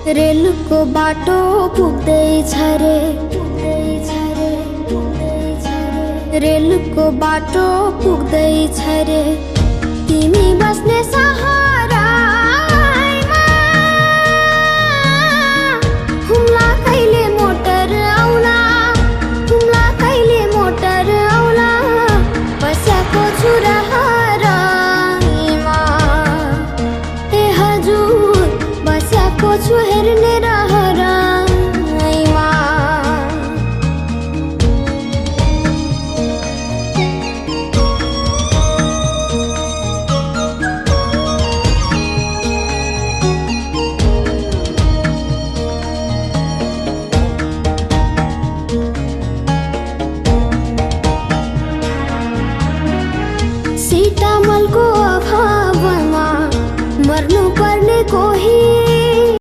रेलको बाटो पुग्दैछ रे, रेलको बाटो पुग्दैछ रे, तिमी बस्ने सहारामा हुम्ला कहिले मोटर आउला, हुम्ला कहिले मोटर आउला, बसेको छु रहराइमा, ए हजुर बसेको छु हेर्ने रहरा।